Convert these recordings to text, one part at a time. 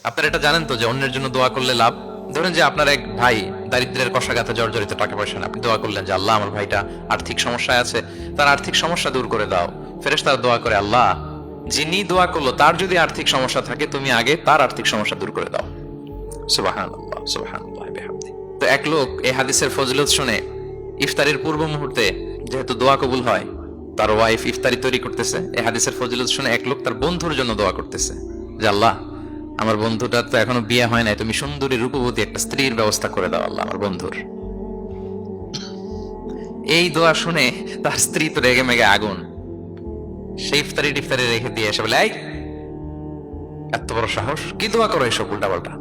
আপনারা এটা জানেন তো যে অন্যের জন্য দোয়া করলে লাভ। ধরেন যে আপনার এক ভাই দারিদ্রের কষাঘাতে জর্জরিত, টাকা পয়সা না, আপনি দোয়া করলেন যে আল্লাহ আমার ভাইটা আর্থিক সমস্যায় আছে, তার আর্থিক সমস্যা দূর করে দাও। ফেরেশতারা দোয়া করে, আল্লাহ যিনি দোয়া করলো তার যদি আর্থিক সমস্যা থাকে তুমি আগে তার আর্থিক সমস্যা দূর করে দাও। সুবহানাল্লাহ সুবহানাল্লাহ বিহামদি। তো এক লোক এই হাদিসের ফজিলত শুনে ইফতারের পূর্ব মুহূর্তে, যেহেতু দোয়া কবুল হয়, তার ওয়াইফ ইফতারি তৈরি করতেছে, এই হাদিসের ফজিলত শুনে এক লোক তার বন্ধুর জন্য দোয়া করতেছে যে আল্লাহ আমার বন্ধুটার তো এখনো বিয়ে হয় নাই, তুমি সুন্দরী রূপবতী একটা স্ত্রীর ব্যবস্থা করে দাও আল্লাহ আমার বন্ধুর। এই দোয়া শুনে তার স্ত্রী তো রেগে মেগে আগুন, সেই ইফতারি টিফতারি রেখে দিয়ে এসে বলে, এই এত বড় সাহস, কি দোয়া করো এসব উল্টাপাল্টা।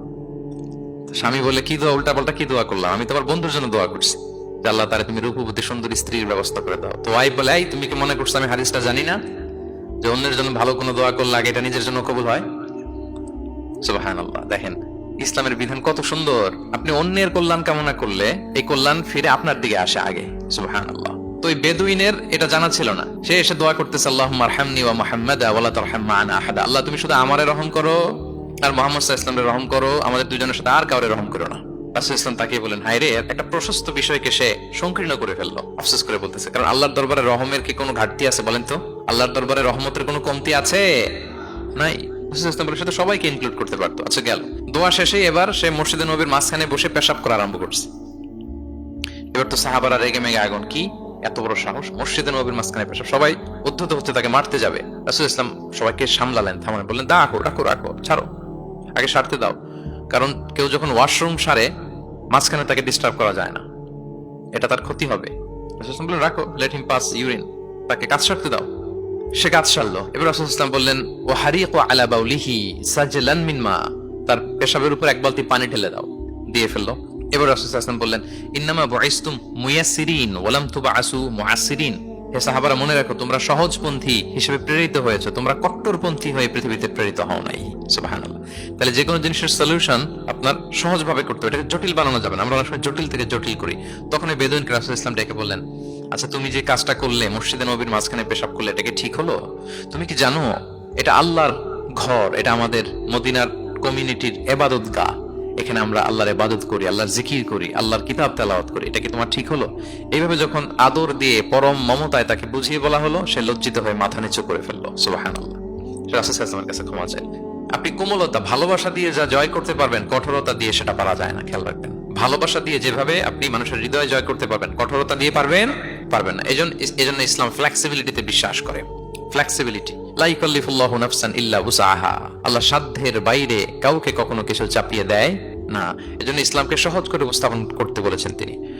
স্বামী বলে, কি দোয়া উল্টাপাল্টা, কি দোয়া করলাম, আমি তোমার বন্ধুর জন্য দোয়া করছি যে আল্লাহ তারে তুমি রূপবতী সুন্দরী স্ত্রীর ব্যবস্থা করে দাও। তো ওয়াইফ বলে, এই তুমি কি মনে করছো আমি হাদিসটা জানি না যে অন্যের জন্য ভালো কোনো দোয়া করলে আগে এটা নিজের জন্য কবুল হয়? সুবহানাল্লাহ। দেখেন ইসলামের বিধান কত সুন্দর। আপনি অন্যের কল্যাণ কামনা করলে এই কল্যাণ ফিরে আপনার দিকে আসে আগে। সুবহানাল্লাহ। তো এই বেদুইনের এটা জানা ছিল না, সে এসে দোয়া করতেছে, আল্লাহুম্মা আরহামনি ওয়া মুহাম্মাদা ওয়া লা তারহাম মা'আনা আহাদা। আল্লাহ তুমি শুধু আমারে রহম করো আর মুহাম্মদ সাল্লাল্লাহু আলাইহি ওয়াসাল্লামের রহম করো, আমাদের দুজনের সাথে আর কাউরে রহম করো না। রাসূল ইসলাম তাকিয়ে বলেন, হায় রে, একটা প্রশস্ত বিষয়কে সে সংকীর্ণ করে ফেললো। আফসোস করে বলতেছে, কারণ আল্লাহর দরবারে রহমের কি কোনো ঘাটতি আছে বলেন তো? আল্লাহর দরবারে রহমতের কোনো কমতি আছে? নাই। সাথে সবাইকে ইনক্লুড করতে পারতো। আচ্ছা গেল, দোয়া শেষে এবার সে মসজিদে নবীর মাঝখানে বসে পেশাব করা আরম্ভ করছে। এবার তো সাহাবারা রেগে মেগে আগুন, কি এত বড় সাহস, মসজিদে নবীর মাঝখানে পেশাব। সবাই উদ্ধত হচ্ছে, তাকে মারতে যাবে। রাসূল ইসলাম সবাইকে সামলালেন, থামালেন, বললেন, রাখো রাখো রাখো, ছাড়ো, আগে সারতে দাও। কারণ কেউ যখন ওয়াশরুম সারে মাঝখানে তাকে ডিস্টার্ব করা যায় না, এটা তার ক্ষতি হবে। রাসূল ইসলাম বললেন, রাখো, লেট হিম পাস ইউরিন, তাকে কাজ সারতে দাও। সে কাজ সারলো। এবার রাসূল ইসলাম বললেন, ও হারিকু আলা বাউলিহি সাজলান মিন মা, তার পেশাবের উপর এক বালতি পানি ঢেলে দাও, দিয়ে ফেললো। এবার রাসূল ইসলাম বললেন, ইন্নামা বুইসতুম মুয়াসসিরিন ওয়া লাম তুবআসু মুআসসিরিন। হে সাহাবারা, মনে রাখো তোমরা সহজপন্থী হিসেবে প্রেরিত হয়েছে, তোমরা কট্টরপন্থী হয়ে পৃথিবীতে প্রেরিত হও নাই। সুবহানাল্লাহ। তাহলে যে কোনো জিনিসের সলিউশন আপনার সহজভাবে করতে হবে, এটাকে জটিল বানানো যাবে না। আমরা অনেক সময় জটিল থেকে জটিল করি। তখন এই বেদুইনকে রাসূল ইসলাম ডেকে বললেন, আচ্ছা তুমি যে কাজটা করলে, মসজিদে নবীর মাঝখানে পেশাব করলে, এটা কি ঠিক হলো? তুমি কি জানো এটা আল্লাহর ঘর, এটা আমাদের মদিনার কমিউনিটির ইবাদতগাহ, এখানে আমরা আল্লাহর ইবাদত করি, আল্লাহর জিকির করি, আল্লাহর কিতাব তেলাওয়াত করি, এটা কি তোমার ঠিক হলো? এইভাবে যখন আদর দিয়ে পরম মমতায় তাকে বুঝিয়ে বলা হলো, সে লজ্জিত হয়ে মাথা নিচু করে ফেললো। সুবহানাল্লাহ। রাসূল সাল্লাল্লাহু আলাইহি ওয়াসাল্লামের কাছে ক্ষমা চাই। আপনি কোমলতা, ভালোবাসা দিয়ে যা জয় করতে পারবেন, কঠোরতা দিয়ে সেটা পারা যায় না, খেয়াল রাখবেন। ভালোবাসা দিয়ে যেভাবে আপনি মানুষের হৃদয় জয় করতে পারবেন, কঠোরতা দিয়ে পারবেন না। এজন্য ইসলাম ফ্লেক্সিবিলিটিতে বিশ্বাস করে। ফ্লেক্সিবিলিটি, লা ইউকাল্লিফুল্লাহু নাফসান ইল্লা উসআহা। আল্লাহ সাধ্যের বাইরে কাউকে কখনো কিছু চাপিয়ে দেয় না। এজন্য ইসলামকে সহজ করে উপস্থাপন করতে বলেছেন তিনি।